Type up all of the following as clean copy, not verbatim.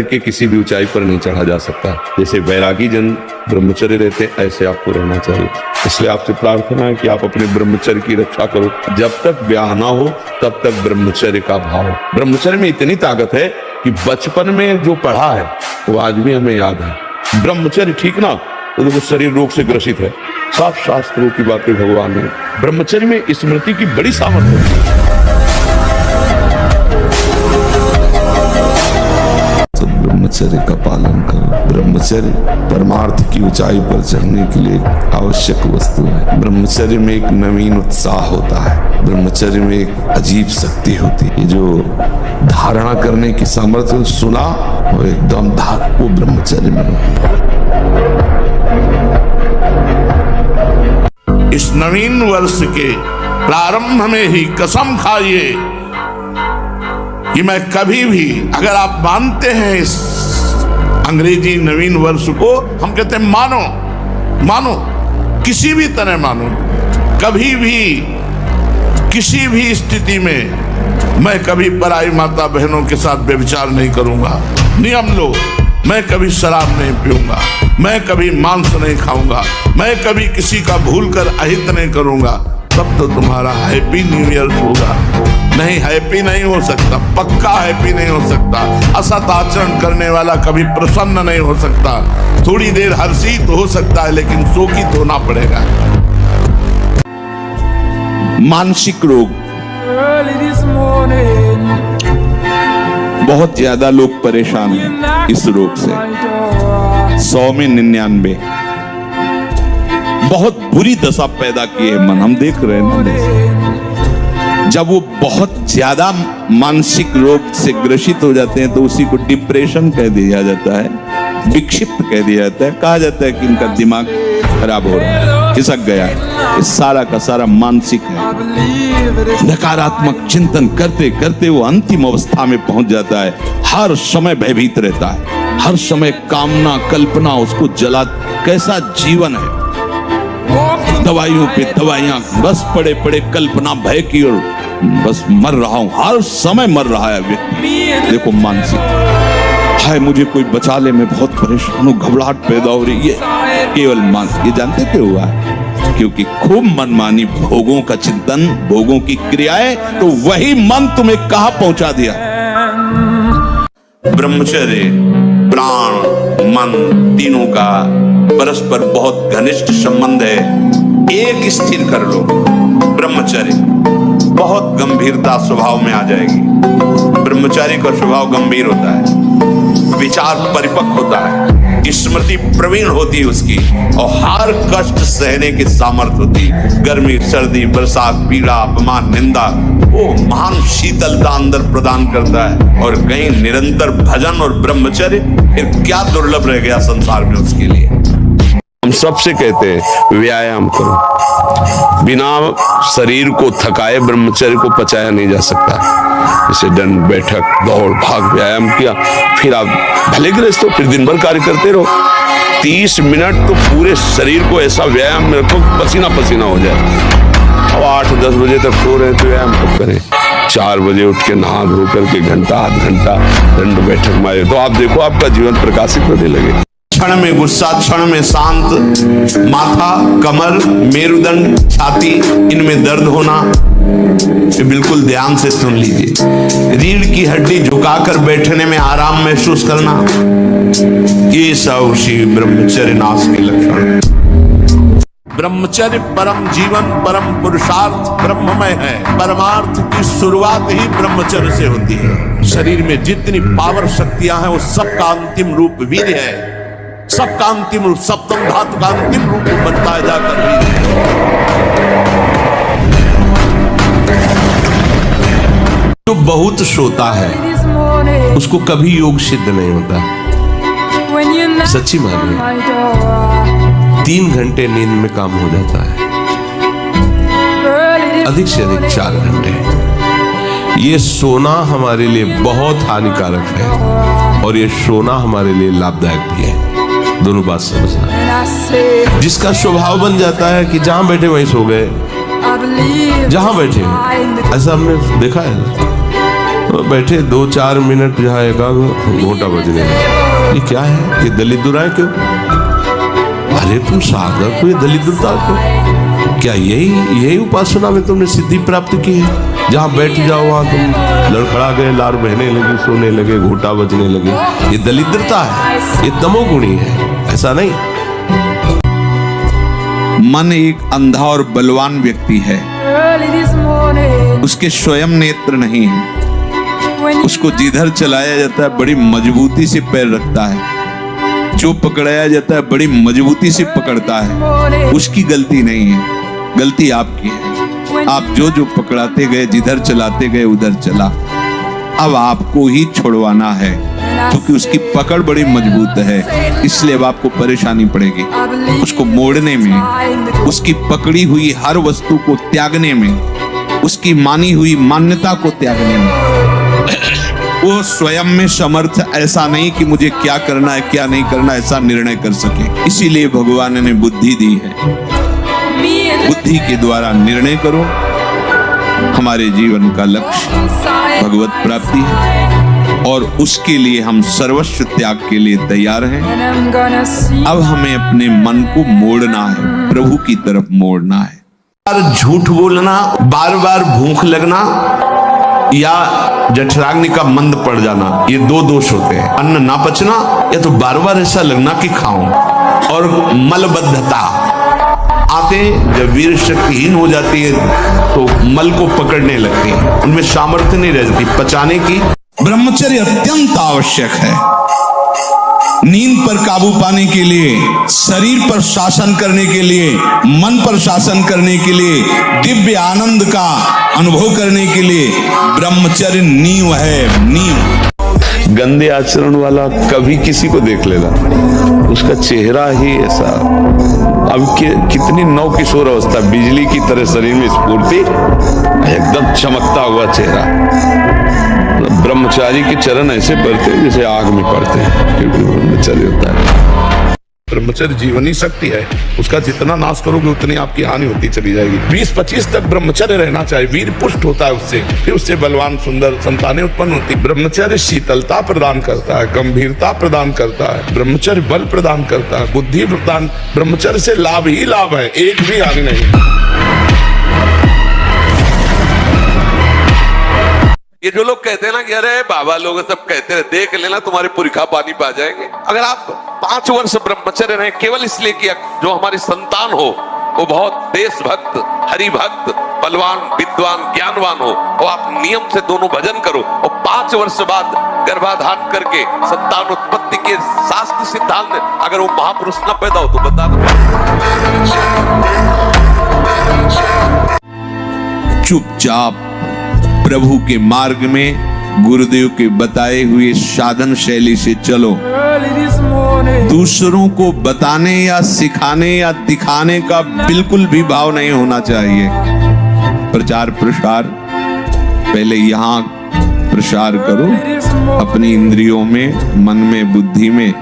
कि किसी भी ऊंचाई पर नहीं चढ़ा जा सकता। जैसे वैरागी जन ब्रह्मचर्य रहते ऐसे आपको रहना चाहिए। इसलिए आपसे प्रार्थना है कि आप अपने ब्रह्मचर्य की रक्षा करो। जब तक ब्याह ना हो तब तक ब्रह्मचर्य का भाव। ब्रह्मचर्य में इतनी ताकत है कि बचपन में जो पढ़ा है वो आज भी हमें याद है। ब्रह्मचर्य ठीक ना तो देखो शरीर रोग से ग्रसित है, साफ शास्त्रों की बातें भगवान ने। ब्रह्मचर्य में स्मृति की बड़ी सामर्थ्य है। ब्रह्मचर्य का पालन करो। ब्रह्मचर्य परमार्थ की ऊंचाई पर चढ़ने के लिए आवश्यक वस्तु है। ब्रह्मचर्य में एक नवीन उत्साह होता है, ब्रह्मचर्य में एक अजीब शक्ति होती है। ये जो धारणा करने की सामर्थ्य सुना वो एकदम वो ब्रह्मचर्य में होता है। इस नवीन वर्ष के प्रारंभ में ही कसम खाइए कि मैं कभी भी, अगर आप मानते हैं इस अंग्रेजी नवीन वर्ष को, हम कहते हैं मानो किसी भी तरह मानो, कभी भी किसी भी स्थिति में मैं कभी पराई माता बहनों के साथ व्यभिचार नहीं करूंगा। नियम लो, मैं कभी शराब नहीं पीऊंगा, मैं कभी मांस नहीं खाऊंगा, मैं कभी किसी का भूलकर अहित नहीं करूंगा। तब तो तुम्हारा हैप्पी न्यू ईयर होगा। नहीं, हैप्पी नहीं हो सकता, पक्का हैप्पी नहीं हो सकता। असत आचरण करने वाला कभी प्रसन्न नहीं हो सकता। थोड़ी देर हर्षित हो सकता है लेकिन शोकित होना पड़ेगा। मानसिक रोग, बहुत ज्यादा लोग परेशान हैं इस रोग से। 100 में 99 बहुत बुरी दशा पैदा की है मन। हम देख रहे हैं ना, जब वो बहुत ज्यादा मानसिक रोग से ग्रसित हो जाते हैं तो उसी को डिप्रेशन कह दिया जाता है, विक्षिप्त कह दिया जाता है। कहा जाता है कि इनका दिमाग खराब हो रहा है, खिसक गया है। ये सारा का सारा मानसिक है। नकारात्मक चिंतन करते करते वो अंतिम अवस्था में पहुंच जाता है। हर समय भयभीत रहता है, हर समय कामना कल्पना उसको जला। कैसा जीवन है, दवाइयों पे दवाइयां, बस पड़े पड़े कल्पना भय की, और बस मर रहा हूं, हर समय मर रहा है व्यक्ति। देखो मानसिक है, मुझे कोई बचा ले, मैं बहुत परेशान हूं, घबराहट पैदा हो रही है। केवल मानसिक। ये जानते क्यों हुआ है? क्योंकि खूब मनमानी भोगों का चिंतन, भोगों की क्रियाएं, तो वही मन तुम्हें कहां पहुंचा दिया। ब्रह्मचर्य प्राण मन तीनों का परस्पर बहुत घनिष्ठ संबंध है। एक स्थिर कर लो, ब्रह्मचर्य बहुत गंभीरता स्वभाव में आ जाएगी। ब्रह्मचारी का स्वभाव गंभीर होता है, विचार परिपक्व होता है, स्मृति प्रवीण होती है उसकी, और हर कष्ट सहने की सामर्थ्य होती। गर्मी सर्दी बरसात पीड़ा अपमान निंदा, वो महान शीतलता अंदर प्रदान करता है। और कहीं निरंतर भजन और ब्रह्मचर्य, फिर क्या दुर्लभ रह गया संसार में उसके लिए। हम सबसे कहते हैं व्यायाम करो। बिना शरीर को थकाए ब्रह्मचर्य को पचाया नहीं जा सकता। जैसे दंड बैठक दौड़ भाग व्यायाम किया, फिर आप भले गृहस्थ हो, फिर दिन भर कार्य करते रहो। 30 मिनट तो पूरे शरीर को ऐसा व्यायाम में रखो पसीना पसीना हो जाए। अब 8-10 बजे तक सो रहे तो व्यायाम कब करें? 4 बजे उठ के नहा धो करके घंटा आध घंटा दंड बैठक मारे तो आप देखो आपका जीवन प्रकाशित होने लगे। क्षण में गुस्सा, क्षण में शांत, माथा कमर मेरुदंड छाती इनमें दर्द होना, बिल्कुल ध्यान से सुन लीजिए। रीढ़ की हड्डी झुकाकर बैठने में आराम महसूस करना, ये सब उसी ब्रह्मचर्य नाश के लक्षण। ब्रह्मचर्य परम जीवन परम पुरुषार्थ ब्रह्ममय है। परमार्थ की शुरुआत ही ब्रह्मचर्य से होती है। शरीर में जितनी पावर शक्तियां हैं वो सबका अंतिम रूप वीर्य है। सबका अंतिम रूप, सप्तम धातु का अंतिम रूप बनता है जाकर जो बहुत सोता है उसको कभी योग सिद्ध नहीं होता। सच्ची मानिए, 3 घंटे नींद में काम हो जाता है, अधिक से अधिक 4 घंटे। ये सोना हमारे लिए बहुत हानिकारक है और ये सोना हमारे लिए लाभदायक भी है। दोनों बात समझना। जिसका स्वभाव बन जाता है कि जहां बैठे वहीं सो गए, जहां बैठे, ऐसा हमने देखा है। बैठे 2-4 मिनट जहाँ एकाग्र घोटा बजने लगा। ये क्या है? ये दलिद्र है क्यों? अरे तुम साधक हो, ये दलिद्रता क्यों? क्या यही उपासना में तुमने सिद्धि प्राप्त की है? जहाँ बैठ जाओ वहां तुम लड़खड़ा गए, लार बहने लगी, सोने लगे, घोटा बजने लगे। ये दलिद्रता है, ये तमोगुणी है, ऐसा नहीं। मन एक अंधा और बलवान व्यक्ति है, उसके स्वयं नेत्र नहीं है। उसको जिधर चलाया जाता है बड़ी मजबूती से पैर रखता है, जो पकड़ाया जाता है बड़ी मजबूती से पकड़ता है। उसकी गलती नहीं है, गलती आपकी है। आप जो पकड़ाते गए, जिधर चलाते गए उधर चला। अब आपको ही छुड़वाना है, क्योंकि उसकी पकड़ बड़ी मजबूत है, इसलिए अब आपको परेशानी पड़ेगी उसको मोड़ने में, उसकी पकड़ी हुई हर वस्तु को त्यागने में, उसकी मानी हुई मान्यता को त्यागने में। वो स्वयं में समर्थ ऐसा नहीं कि मुझे क्या करना है क्या नहीं करना ऐसा निर्णय कर सके। इसीलिए भगवान ने बुद्धि दी है। बुद्धि के द्वारा निर्णय करो। हमारे जीवन का लक्ष्य भगवत प्राप्ति है और उसके लिए हम सर्वस्व त्याग के लिए तैयार हैं। अब हमें अपने मन को मोड़ना है, प्रभु की तरफ मोड़ना है। बार झूठ बोलना, बार बार भूख लगना या जठराग्नि का मंद पड़ जाना, ये 2 दोष होते हैं। अन्न ना पचना या तो बार बार ऐसा लगना कि खाऊं, और मलबद्धता आते जब वीर शक्तिहीन हो जाती है तो मल को पकड़ने लगती है, उनमें सामर्थ्य नहीं रह जाती पचाने की। ब्रह्मचर्य अत्यंत आवश्यक है। नींद पर काबू पाने के लिए, शरीर पर शासन करने के लिए, मन पर शासन करने के लिए, दिव्य आनंद का अनुभव करने के लिए ब्रह्मचर्य नींव है, नींव। गंदे आचरण वाला कभी किसी को देख लेना, उसका चेहरा ही ऐसा। अब कितनी नव किशोर अवस्था, बिजली की तरह शरीर में स्फूर्ति, एकदम चमकता हुआ चेहरा। ब्रह्मचारी के चरण ऐसे पड़ते हैं जैसे आग में पड़ते हैं, क्योंकि ब्रह्मचर्य होता है। ब्रह्मचर्य जीवनी शक्ति है, उसका जितना नाश करोगे उतनी आपकी हानि होती चली जाएगी। 20-25 तक ब्रह्मचर्य रहना चाहिए, वीर पुष्ट होता है उससे, फिर उससे बलवान सुंदर संतानें उत्पन्न होती। ब्रह्मचर्य शीतलता प्रदान करता है, गंभीरता प्रदान करता है, ब्रह्मचर्य बल प्रदान करता है, बुद्धि प्रदान। ब्रह्मचर्य से लाभ ही लाभ है, एक भी हानि नहीं। ये जो लोग कहते हैं ना कि अरे बाबा लोग सब कहते हैं देख लेना तुम्हारे पुरखा पानी पा जाएंगे। अगर आप 5 वर्ष ब्रह्मचर्य रहे केवल इसलिए कि जो हमारी संतान हो वो बहुत देशभक्त, हरिभक्त, बलवान, विद्वान, ज्ञानवान हो, और आप नियम से दोनों भजन करो, और 5 वर्ष बाद गर्भाधान करके संतान उत्पत्ति के शास्त्र सिद्धांत अगर वो महापुरुष न पैदा हो तो बता दो। चुपचाप प्रभु के मार्ग में गुरुदेव के बताए हुए साधन शैली से चलो। दूसरों को बताने या सिखाने या दिखाने का बिल्कुल भी भाव नहीं होना चाहिए। प्रचार प्रसार पहले यहाँ प्रसार करो अपनी इंद्रियों में, मन में, बुद्धि में।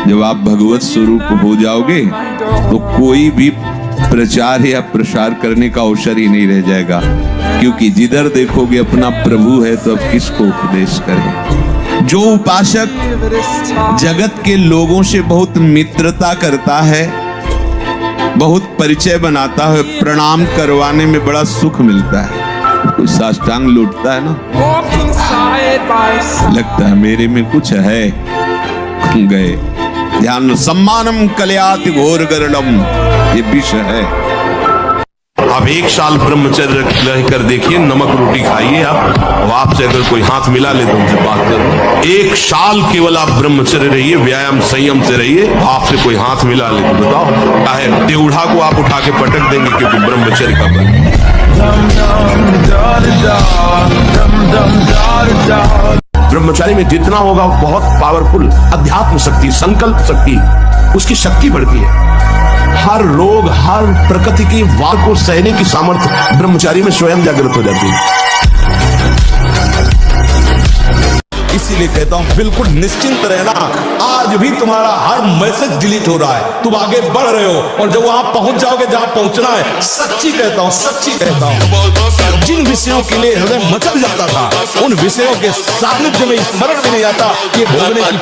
जब आप भगवत स्वरूप हो जाओगे तो कोई भी प्रचार या प्रसार करने का अवसर ही नहीं रह जाएगा, क्योंकि जिधर देखोगे अपना प्रभु है तो अब किसको उपदेश करें। जो उपासक जगत के लोगों से बहुत मित्रता करता है, बहुत परिचय बनाता है, प्रणाम करवाने में बड़ा सुख मिलता है। कोई साष्टांग लूटता है ना, लगता है मेरे में कुछ है, गए। ध्यान, सम्मानम कलयाति घोर गरलम, ये विषय है। आप 1 साल ब्रह्मचर्य रह कर देखिए, नमक रोटी खाइए आप, और आपसे अगर कोई हाथ मिला ले तो उनसे बात करो। 1 साल केवल आप ब्रह्मचर्य रहिए, व्यायाम संयम से रहिए, आपसे कोई हाथ मिला ले तो बताओ, चाहे देवढ़ा को आप उठा के पटक देंगे, क्योंकि ब्रह्मचर्य का बल। ब्रह्मचारी में जितना होगा बहुत पावरफुल अध्यात्म शक्ति, संकल्प शक्ति, उसकी शक्ति बढ़ती है। हर रोग, हर प्रकृति की वार को सहने की सामर्थ्य ब्रह्मचारी में स्वयं जागृत हो जाती है। इसीलिए कहता हूं बिल्कुल निश्चिंत रहना। आज भी तुम्हारा हर मैसेज डिलीट हो रहा है, तुम आगे बढ़ रहे हो और जब वहां पहुंच जाओगे जहां पहुंचना है, सच्ची कहता हूं, सच्ची कहता हूं, जिन विषयों के लिए हृदय मचल जाता था उन विषयों के सानिध्य में स्मरण भी नहीं आता। ये भोगने की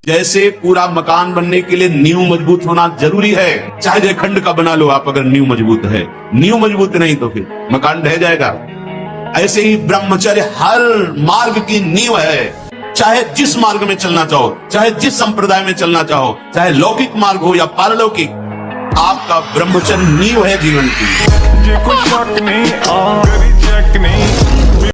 जैसे पूरा मकान बनने के लिए नींव मजबूत होना जरूरी है, चाहे खंड का बना लो आप, अगर नींव मजबूत है, नींव मजबूत नहीं तो फिर मकान ढह जाएगा। ऐसे ही ब्रह्मचर्य हर मार्ग की नींव है, चाहे जिस मार्ग में चलना चाहो, चाहे जिस संप्रदाय में चलना चाहो, चाहे लौकिक मार्ग हो या पारलौकिक, आपका ब्रह्मचर्य नींव है जीवन की। जे कोई शक नहीं, आ चेक नहीं।